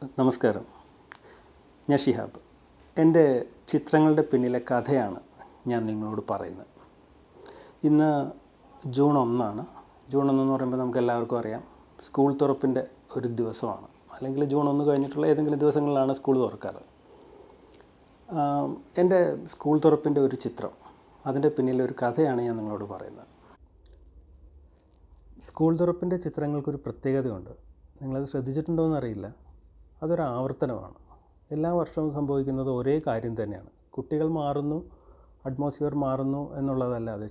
നമസ്കാരം, ഞാൻ ഷിഹാബ്. എൻ്റെ ചിത്രങ്ങളുടെ പിന്നിലെ കഥയാണ് ഞാൻ നിങ്ങളോട് പറയുന്നത്. ഇന്ന് ജൂൺ 1 ജൂൺ 1 എന്ന് പറയുമ്പോൾ നമുക്ക് എല്ലാവർക്കും അറിയാം, സ്കൂൾ തുറപ്പിൻ്റെ ഒരു ദിവസമാണ്. അല്ലെങ്കിൽ ജൂൺ 1 കഴിഞ്ഞിട്ടുള്ള ഏതെങ്കിലും ദിവസങ്ങളിലാണ് സ്കൂൾ തുറക്കാറ്. എൻ്റെ സ്കൂൾ തുറപ്പിൻ്റെ ഒരു ചിത്രം, അതിൻ്റെ പിന്നിലെ ഒരു കഥയാണ് ഞാൻ നിങ്ങളോട് പറയുന്നത്. സ്കൂൾ തുറപ്പിൻ്റെ ചിത്രങ്ങൾക്കൊരു പ്രത്യേകതയുണ്ട്. നിങ്ങളത് ശ്രദ്ധിച്ചിട്ടുണ്ടോ എന്നറിയില്ല. അതൊരു ആവർത്തനമാണ്. എല്ലാ വർഷവും സംഭവിക്കുന്നത് ഒരേ കാര്യം തന്നെയാണ്. കുട്ടികൾ മാറുന്നു, അറ്റ്മോസ്ഫിയർ മാറുന്നു എന്നുള്ളതല്ലാതെ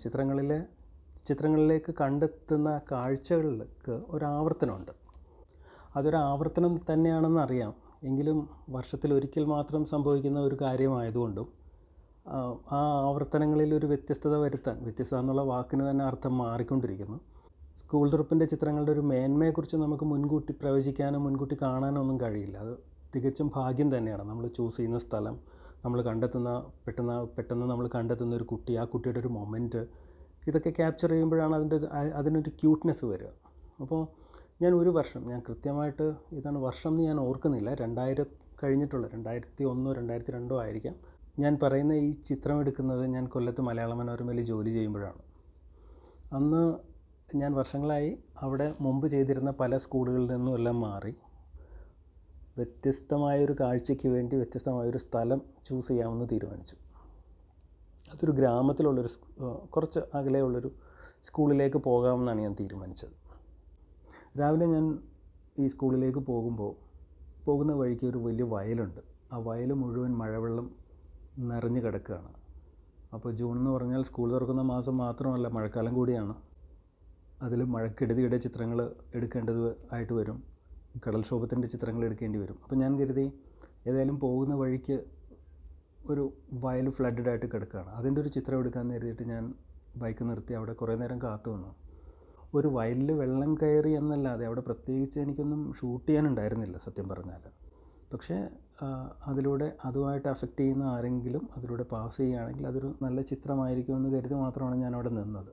ചിത്രങ്ങളിലേക്ക് കണ്ടെത്തുന്ന കാഴ്ചകൾക്ക് ഒരാവർത്തനമുണ്ട്. അതൊരു ആവർത്തനം തന്നെയാണെന്ന് അറിയാം. എങ്കിലും വർഷത്തിലൊരിക്കൽ മാത്രം സംഭവിക്കുന്ന ഒരു കാര്യമായതുകൊണ്ടും ആ ആവർത്തനങ്ങളിൽ ഒരു വ്യത്യസ്തത വരുത്താൻ, വ്യത്യസ്തത എന്നുള്ള വാക്കിന് തന്നെ അർത്ഥം മാറിക്കൊണ്ടിരിക്കുന്നു. സ്കൂൾ തുറപ്പിൻ്റെ ചിത്രങ്ങളുടെ ഒരു മേന്മയെക്കുറിച്ച് നമുക്ക് മുൻകൂട്ടി പ്രവചിക്കാനോ മുൻകൂട്ടി കാണാനോ ഒന്നും കഴിയില്ല. അത് തികച്ചും ഭാഗ്യം തന്നെയാണ്. നമ്മൾ ചൂസ് ചെയ്യുന്ന സ്ഥലം, നമ്മൾ കണ്ടെത്തുന്ന പെട്ടെന്ന് നമ്മൾ കണ്ടെത്തുന്ന ഒരു കുട്ടി, ആ കുട്ടിയുടെ ഒരു മൊമെൻറ്റ്, ഇതൊക്കെ ക്യാപ്ചർ ചെയ്യുമ്പോഴാണ് അതിനൊരു ക്യൂട്ട്നെസ് വരിക. അപ്പോൾ ഞാൻ കൃത്യമായിട്ട് ഇതാണ് വർഷം എന്ന് ഞാൻ ഓർക്കുന്നില്ല, 2000 കഴിഞ്ഞിട്ടുള്ള 2001 2002 ആയിരിക്കാം. ഞാൻ പറയുന്ന ഈ ചിത്രം എടുക്കുന്നത് ഞാൻ കൊല്ലത്ത് മലയാള മനോരമയിൽ ജോലി ചെയ്യുമ്പോഴാണ്. അന്ന് ഞാൻ വർഷങ്ങളായി അവിടെ മുമ്പ് ചെയ്തിരുന്ന പല സ്കൂളുകളിൽ നിന്നും എല്ലാം മാറി വ്യത്യസ്തമായൊരു കാഴ്ചയ്ക്ക് വേണ്ടി വ്യത്യസ്തമായൊരു സ്ഥലം ചൂസ് ചെയ്യാമെന്ന് തീരുമാനിച്ചു. അതൊരു ഗ്രാമത്തിലുള്ളൊരു കുറച്ച് അകലെയുള്ളൊരു സ്കൂളിലേക്ക് പോകാമെന്നാണ് ഞാൻ തീരുമാനിച്ചത്. രാവിലെ ഞാൻ ഈ സ്കൂളിലേക്ക് പോകുന്ന വഴിക്ക് ഒരു വലിയ വയലുണ്ട്. ആ വയൽ മുഴുവൻ മഴവെള്ളം നിറഞ്ഞു കിടക്കുകയാണ്. അപ്പോൾ ജൂൺ എന്ന് പറഞ്ഞാൽ സ്കൂൾ തുറക്കുന്ന മാസം മാത്രമല്ല, മഴക്കാലം കൂടിയാണ്. അതിൽ മഴക്കെടുതിയുടെ ചിത്രങ്ങൾ എടുക്കേണ്ടത് ആയിട്ട് വരും, കടൽക്ഷോഭത്തിൻ്റെ ചിത്രങ്ങൾ എടുക്കേണ്ടി വരും. അപ്പോൾ ഞാൻ കരുതി ഏതായാലും പോകുന്ന വഴിക്ക് ഒരു വയൽ ഫ്ലഡഡ് ആയിട്ട് കിടക്കുകയാണ്, അതിൻ്റെ ഒരു ചിത്രം എടുക്കാമെന്ന് കരുതിയിട്ട് ഞാൻ ബൈക്ക് നിർത്തി അവിടെ കുറേ നേരം കാത്തു നിന്നു. ഒരു വയലിൽ വെള്ളം കയറി എന്നല്ലാതെ അവിടെ പ്രത്യേകിച്ച് എനിക്കൊന്നും ഷൂട്ട് ചെയ്യാനുണ്ടായിരുന്നില്ല സത്യം പറഞ്ഞാൽ. പക്ഷേ അതുമായിട്ട് അഫക്റ്റ് ചെയ്യുന്ന ആരെങ്കിലും അതിലൂടെ പാസ് ചെയ്യുകയാണെങ്കിൽ അതൊരു നല്ല ചിത്രമായിരിക്കുമെന്ന് കരുതി മാത്രമാണ് ഞാൻ അവിടെ നിന്നത്.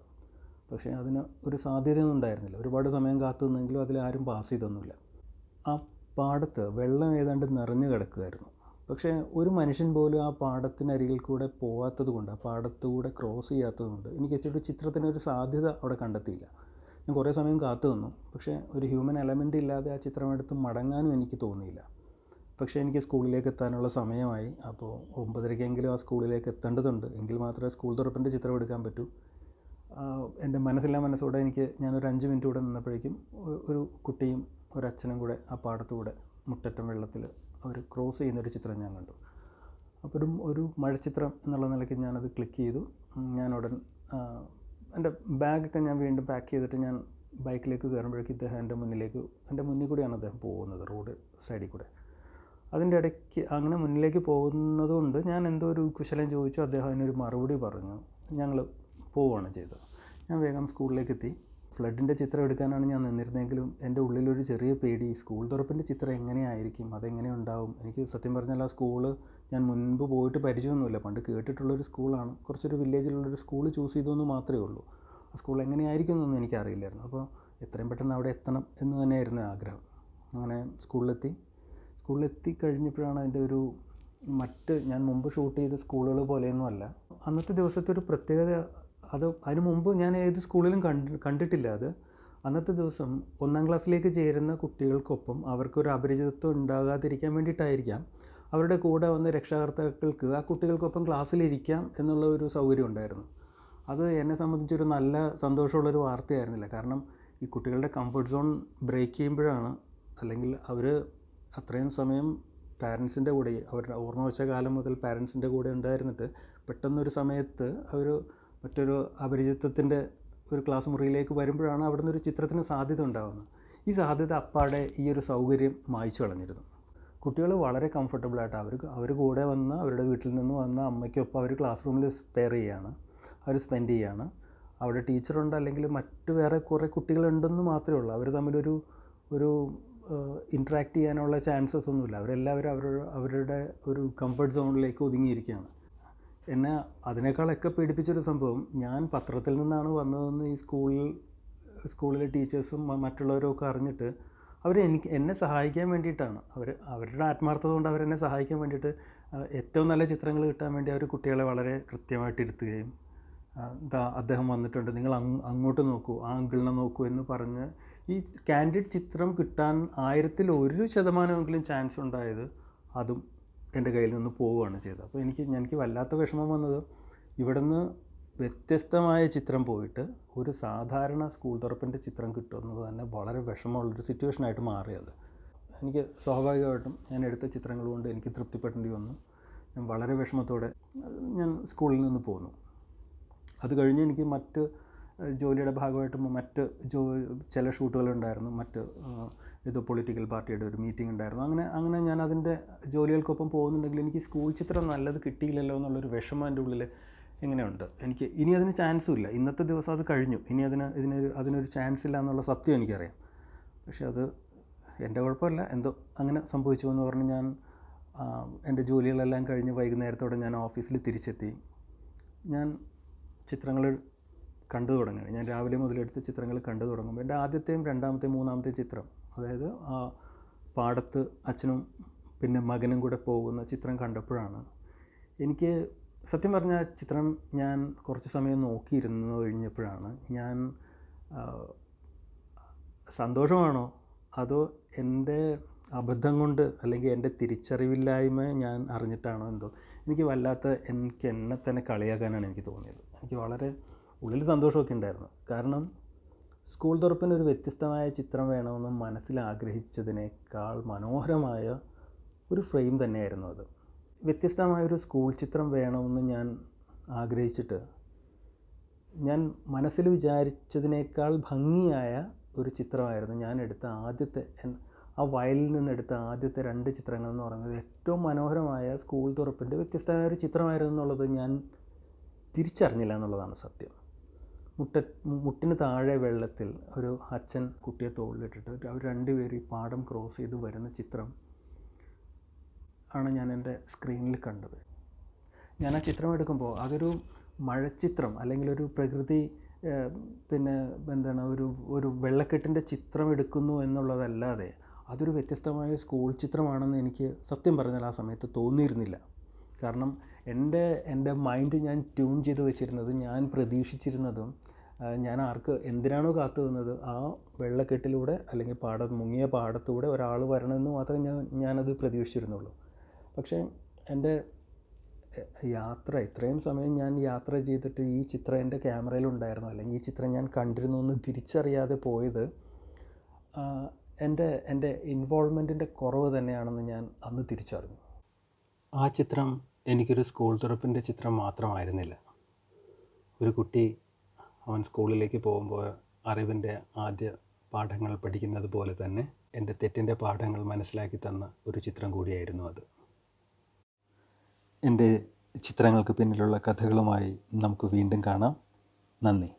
പക്ഷേ അതിന് ഒരു സാധ്യതയൊന്നും ഉണ്ടായിരുന്നില്ല. ഒരുപാട് സമയം കാത്തു നിന്നെങ്കിലും അതിലാരും പാസ് ചെയ്തൊന്നുമില്ല. ആ പാടത്ത് വെള്ളം ഏതാണ്ട് നിറഞ്ഞു കിടക്കുമായിരുന്നു. പക്ഷേ ഒരു മനുഷ്യൻ പോലും ആ പാടത്തിനരികിൽ കൂടെ പോകാത്തത് കൊണ്ട്, ആ പാടത്തുകൂടെ ക്രോസ് ചെയ്യാത്തത് കൊണ്ട് എനിക്ക് ചിത്രത്തിനൊരു സാധ്യത അവിടെ കണ്ടെത്തിയില്ല. ഞാൻ കുറേ സമയം കാത്തു നിന്നു. പക്ഷേ ഒരു ഹ്യൂമൻ എലമെൻ്റ് ഇല്ലാതെ ആ ചിത്രമെടുത്ത് മടങ്ങാനും എനിക്ക് തോന്നിയില്ല. പക്ഷേ എനിക്ക് സ്കൂളിലേക്ക് എത്താനുള്ള സമയമായി. അപ്പോൾ 9:30 ആ സ്കൂളിലേക്ക് എത്തേണ്ടതുണ്ട്. എങ്കിൽ മാത്രമേ സ്കൂൾ തുറപ്പിൻ്റെ ചിത്രം എടുക്കാൻ പറ്റൂ. എൻ്റെ മനസ്സോടെ ഞാനൊരു 5 മിനിറ്റ് കൂടെ നിന്നപ്പോഴേക്കും ഒരു കുട്ടിയും ഒരച്ഛനും കൂടെ ആ പാടത്തുകൂടെ മുട്ടറ്റം വെള്ളത്തിൽ അവർ ക്രോസ് ചെയ്യുന്നൊരു ചിത്രം ഞാൻ കണ്ടു. അപ്പോൾ ഒരു മഴച്ചിത്രം എന്നുള്ള നിലയ്ക്ക് ഞാനത് ക്ലിക്ക് ചെയ്തു. ഞാനുടൻ എൻ്റെ ബാഗൊക്കെ ഞാൻ വീണ്ടും പാക്ക് ചെയ്തിട്ട് ഞാൻ ബൈക്കിലേക്ക് കയറുമ്പോഴേക്കും ഇദ്ദേഹം എൻ്റെ മുന്നിൽ കൂടിയാണ് അദ്ദേഹം പോകുന്നത്, റോഡ് സൈഡിൽ കൂടെ. അതിൻ്റെ ഇടയ്ക്ക് അങ്ങനെ മുന്നിലേക്ക് പോകുന്നതുകൊണ്ട് ഞാൻ എന്തോ ഒരു കുശലം ചോദിച്ചു. അദ്ദേഹം അതിനൊരു മറുപടി പറഞ്ഞു. ഞങ്ങൾ പോവുകയാണ് ചെയ്തത്. ഞാൻ വേഗം സ്കൂളിലേക്ക് എത്തി. ഫ്ലഡിൻ്റെ ചിത്രം എടുക്കാനാണ് ഞാൻ നിന്നിരുന്നെങ്കിലും എൻ്റെ ഉള്ളിലൊരു ചെറിയ പേടി, സ്കൂൾ തുറപ്പിൻ്റെ ചിത്രം എങ്ങനെയായിരിക്കും, അതെങ്ങനെ ഉണ്ടാവും. എനിക്ക് സത്യം പറഞ്ഞാൽ ആ സ്കൂള് ഞാൻ മുൻപ് പോയിട്ട് പരിചയമൊന്നുമില്ല, പണ്ട് കേട്ടിട്ടുള്ളൊരു സ്കൂളാണ്. കുറച്ചൊരു വില്ലേജിലുള്ളൊരു സ്കൂൾ ചൂസ് ചെയ്തതെന്ന് മാത്രമേ ഉള്ളൂ. ആ സ്കൂൾ എങ്ങനെയായിരിക്കും എന്നൊന്നും എനിക്കറിയില്ലായിരുന്നു. അപ്പോൾ എത്രയും പെട്ടെന്ന് അവിടെ എത്തണം എന്ന് തന്നെയായിരുന്നു ആഗ്രഹം. അങ്ങനെ സ്കൂളിലെത്തി കഴിഞ്ഞപ്പോഴാണ് അതിൻ്റെ ഒരു ഞാൻ മുമ്പ് ഷൂട്ട് ചെയ്ത സ്കൂളുകൾ പോലെയൊന്നും അല്ല. അന്നത്തെ ദിവസത്തെ ഒരു പ്രത്യേകത, അതിനു മുമ്പ് ഞാൻ ഏത് സ്കൂളിലും കണ്ടിട്ടില്ല. അന്നത്തെ ദിവസം 1ാം ക്ലാസ്സിലേക്ക് ചേരുന്ന കുട്ടികൾക്കൊപ്പം അവർക്കൊരു അപരിചിതത്വം ഉണ്ടാകാതിരിക്കാൻ വേണ്ടിയിട്ടായിരിക്കാം അവരുടെ കൂടെ വന്ന രക്ഷാകർത്താക്കൾക്ക് ആ കുട്ടികൾക്കൊപ്പം ക്ലാസ്സിലിരിക്കാം എന്നുള്ള ഒരു സൗകര്യം ഉണ്ടായിരുന്നു. അത് എന്നെ സംബന്ധിച്ചൊരു നല്ല സന്തോഷമുള്ളൊരു വാർത്തയായിരുന്നില്ല. കാരണം ഈ കുട്ടികളുടെ കംഫർട്ട് സോൺ ബ്രേക്ക് ചെയ്യുമ്പോഴാണ്, അല്ലെങ്കിൽ അവർ അത്രയും സമയം പാരൻസിൻ്റെ കൂടെ, അവരുടെ ഓർമ്മ വെച്ച കാലം മുതൽ പാരൻസിൻ്റെ കൂടെ ഉണ്ടായിരുന്നിട്ട് പെട്ടെന്നൊരു സമയത്ത് അവർ മറ്റൊരു അപരിചിതത്വത്തിൻ്റെ ഒരു ക്ലാസ് മുറിയിലേക്ക് വരുമ്പോഴാണ് അവിടെ നിന്നൊരു ചിത്രത്തിന് സാധ്യത ഉണ്ടാകുന്നത്. ഈ സാധ്യത അപ്പാടെ ഈ ഒരു സൗകര്യം മായ്ച്ചു കളഞ്ഞിരുന്നു. കുട്ടികൾ വളരെ കംഫർട്ടബിളായിട്ട് അവർ കൂടെ വന്ന് അവരുടെ വീട്ടിൽ നിന്ന് വന്ന അമ്മയ്ക്കൊപ്പം അവർ ക്ലാസ് റൂമിൽ അവർ സ്പെൻഡ് ചെയ്യുകയാണ്. അവിടെ ടീച്ചറുണ്ട്, അല്ലെങ്കിൽ മറ്റു വേറെ കുറേ കുട്ടികളുണ്ടെന്ന് മാത്രമേ ഉള്ളൂ. അവർ തമ്മിലൊരു ഇൻട്രാക്ട് ചെയ്യാനുള്ള ചാൻസസ് ഒന്നുമില്ല. അവരെല്ലാവരും അവരുടെ ഒരു കംഫർട്ട് സോണിലേക്ക് ഒതുങ്ങിയിരിക്കുകയാണ്. എന്നെ അതിനേക്കാളൊക്കെ പേടിപ്പിച്ചൊരു സംഭവം, ഞാൻ പത്രത്തിൽ നിന്നാണ് വന്നതെന്ന് ഈ സ്കൂളിലെ ടീച്ചേഴ്സും മറ്റുള്ളവരും ഒക്കെ അറിഞ്ഞിട്ട് എന്നെ സഹായിക്കാൻ വേണ്ടിയിട്ടാണ്. അവരുടെ ആത്മാർത്ഥത കൊണ്ട് അവരെന്നെ സഹായിക്കാൻ വേണ്ടിയിട്ട് ഏറ്റവും നല്ല ചിത്രങ്ങൾ കിട്ടാൻ വേണ്ടി അവർ കുട്ടികളെ വളരെ കൃത്യമായിട്ട് ഇരുത്തുകയും അദ്ദേഹം വന്നിട്ടുണ്ട്, നിങ്ങൾ അങ്ങോട്ട് നോക്കൂ, ആ ആംഗിളിനെ നോക്കൂ എന്ന് പറഞ്ഞ് ഈ കാൻഡിഡ് ചിത്രം കിട്ടാൻ 100% ചാൻസ് ഉണ്ടായത് അതും എൻ്റെ കയ്യിൽ നിന്ന് പോവുകയാണ് ചെയ്തത്. അപ്പോൾ എനിക്ക് വല്ലാത്ത വിഷമം വന്നത്, ഇവിടുന്ന് വ്യത്യസ്തമായ ചിത്രം പോയിട്ട് ഒരു സാധാരണ സ്കൂൾ തുറപ്പിൻ്റെ ചിത്രം കിട്ടുന്നത് തന്നെ വളരെ വിഷമമുള്ളൊരു സിറ്റുവേഷനായിട്ട് മാറിയത്. എനിക്ക് സ്വാഭാവികമായിട്ടും ഞാൻ എടുത്ത ചിത്രങ്ങൾ കൊണ്ട് എനിക്ക് തൃപ്തിപ്പെടേണ്ടി വന്നു. ഞാൻ വളരെ വിഷമത്തോടെ ഞാൻ സ്കൂളിൽ നിന്ന് പോന്നു. അത് കഴിഞ്ഞ് എനിക്ക് മറ്റ് ജോലിയുടെ ഭാഗമായിട്ട് ചില ഷൂട്ടുകളുണ്ടായിരുന്നു, ഏതോ പൊളിറ്റിക്കൽ പാർട്ടിയുടെ ഒരു മീറ്റിംഗ് ഉണ്ടായിരുന്നു. അങ്ങനെ ഞാൻ അതിൻ്റെ ജോലികൾക്കൊപ്പം പോകുന്നുണ്ടെങ്കിൽ എനിക്ക് സ്കൂൾ ചിത്രം നല്ലത് കിട്ടിയില്ലല്ലോ എന്നുള്ളൊരു വിഷമം എൻ്റെ ഉള്ളിൽ എങ്ങനെയുണ്ട്. എനിക്ക് ഇനി അതിന് ചാൻസും ഇല്ല, ഇന്നത്തെ ദിവസം അത് കഴിഞ്ഞു, ഇനി അതിനൊരു ചാൻസ് ഇല്ല എന്നുള്ള സത്യം എനിക്കറിയാം. പക്ഷെ അത് എൻ്റെ കുഴപ്പമല്ല, എന്തോ അങ്ങനെ സംഭവിച്ചു എന്ന് പറഞ്ഞ് ഞാൻ എൻ്റെ ജോലികളെല്ലാം കഴിഞ്ഞ് വൈകുന്നേരത്തോടെ ഞാൻ ഓഫീസിൽ തിരിച്ചെത്തി. ഞാൻ ചിത്രങ്ങൾ കണ്ടു തുടങ്ങുകയാണ്. ഞാൻ രാവിലെ മുതലെടുത്ത് ചിത്രങ്ങൾ കണ്ടു തുടങ്ങുമ്പോൾ എൻ്റെ ആദ്യത്തെയും രണ്ടാമത്തെയും മൂന്നാമത്തെയും ചിത്രം, അതായത് ആ പാടത്ത് അച്ഛനും പിന്നെ മകനും കൂടെ പോകുന്ന ചിത്രം കണ്ടപ്പോഴാണ് എനിക്ക് സത്യം പറഞ്ഞാൽ ചിത്രം ഞാൻ കുറച്ച് സമയം നോക്കിയിരുന്നു കഴിഞ്ഞപ്പോഴാണ് ഞാൻ സന്തോഷമാണോ അതോ എൻ്റെ അബദ്ധം കൊണ്ട് അല്ലെങ്കിൽ എൻ്റെ തിരിച്ചറിവില്ലായ്മ ഞാൻ അറിഞ്ഞിട്ടാണോ എന്തോ എനിക്ക് വല്ലാത്ത എന്നെ തന്നെ കളിയാക്കാനാണ് എനിക്ക് തോന്നിയത്. എനിക്ക് വളരെ ഉള്ളിൽ സന്തോഷമൊക്കെ ഉണ്ടായിരുന്നു. കാരണം സ്കൂൾ തുറപ്പിന് ഒരു വ്യത്യസ്തമായ ചിത്രം വേണമെന്ന് മനസ്സിൽ ആഗ്രഹിച്ചതിനേക്കാൾ മനോഹരമായ ഒരു ഫ്രെയിം തന്നെയായിരുന്നു അത്. വ്യത്യസ്തമായൊരു സ്കൂൾ ചിത്രം വേണമെന്ന് ഞാൻ ആഗ്രഹിച്ചിട്ട് ഞാൻ മനസ്സിൽ വിചാരിച്ചതിനേക്കാൾ ഭംഗിയായ ഒരു ചിത്രമായിരുന്നു ഞാൻ എടുത്ത ആ വയലിൽ നിന്നെടുത്ത ആദ്യത്തെ 2 ചിത്രങ്ങൾ എന്ന് പറയുന്നത്. ഏറ്റവും മനോഹരമായ സ്കൂൾ തുറപ്പിൻ്റെ വ്യത്യസ്തമായ ഒരു ചിത്രമായിരുന്നു എന്നുള്ളത് ഞാൻ തിരിച്ചറിഞ്ഞില്ല എന്നുള്ളതാണ് സത്യം. മുട്ടിന് താഴെ വെള്ളത്തിൽ ഒരു അച്ഛൻ കുട്ടിയെ തോളിലിട്ടിട്ട് അവർ രണ്ടുപേരും ഈ പാടം ക്രോസ് ചെയ്ത് വരുന്ന ചിത്രം ആണ് ഞാൻ എൻ്റെ സ്ക്രീനിൽ കണ്ടത്. ഞാൻ ആ ചിത്രം എടുക്കുമ്പോൾ അതൊരു മഴച്ചിത്രം അല്ലെങ്കിൽ ഒരു പ്രകൃതി ഒരു വെള്ളക്കെട്ടിൻ്റെ ചിത്രം എടുക്കുന്നു എന്നുള്ളതല്ലാതെ അതൊരു വ്യത്യസ്തമായ സ്കൂൾ ചിത്രമാണെന്ന് എനിക്ക് സത്യം പറഞ്ഞാൽ ആ സമയത്ത് തോന്നിയിരുന്നില്ല. കാരണം എൻ്റെ മൈൻഡ് ഞാൻ ട്യൂൺ ചെയ്ത് വെച്ചിരുന്നത്, ഞാൻ പ്രതീക്ഷിച്ചിരുന്നതും, ഞാൻ എന്തിനാണോ കാത്തു നിന്നത് ആ വെള്ളക്കെട്ടിലൂടെ അല്ലെങ്കിൽ മുങ്ങിയ പാടത്തൂടെ ഒരാൾ വരണമെന്ന് മാത്രമേ ഞാനത് പ്രതീക്ഷിച്ചിരുന്നുള്ളൂ. പക്ഷേ എൻ്റെ ഇത്രയും സമയം ഞാൻ യാത്ര ചെയ്തിട്ട് ഈ ചിത്രം എൻ്റെ ക്യാമറയിലുണ്ടായിരുന്നു അല്ലെങ്കിൽ ഈ ചിത്രം ഞാൻ കണ്ടിരുന്നു എന്ന് തിരിച്ചറിയാതെ പോയത് എൻ്റെ ഇൻവോൾവ്മെൻറ്റിൻ്റെ കുറവ് തന്നെയാണെന്ന് ഞാൻ അന്ന് തിരിച്ചറിഞ്ഞു. ആ ചിത്രം എനിക്കൊരു സ്കൂൾ തുറപ്പിൻ്റെ ചിത്രം മാത്രമായിരുന്നില്ല. ഒരു കുട്ടി അവൻ സ്കൂളിലേക്ക് പോകുമ്പോൾ അറിവിൻ്റെ ആദ്യ പാഠങ്ങൾ പഠിക്കുന്നത് പോലെ തന്നെ എൻ്റെ തെറ്റിൻ്റെ പാഠങ്ങൾ മനസ്സിലാക്കി തന്ന ഒരു ചിത്രം കൂടിയായിരുന്നു അത്. എൻ്റെ ചിത്രങ്ങൾക്ക് പിന്നിലുള്ള കഥകളുമായി നമുക്ക് വീണ്ടും കാണാം. നന്ദി.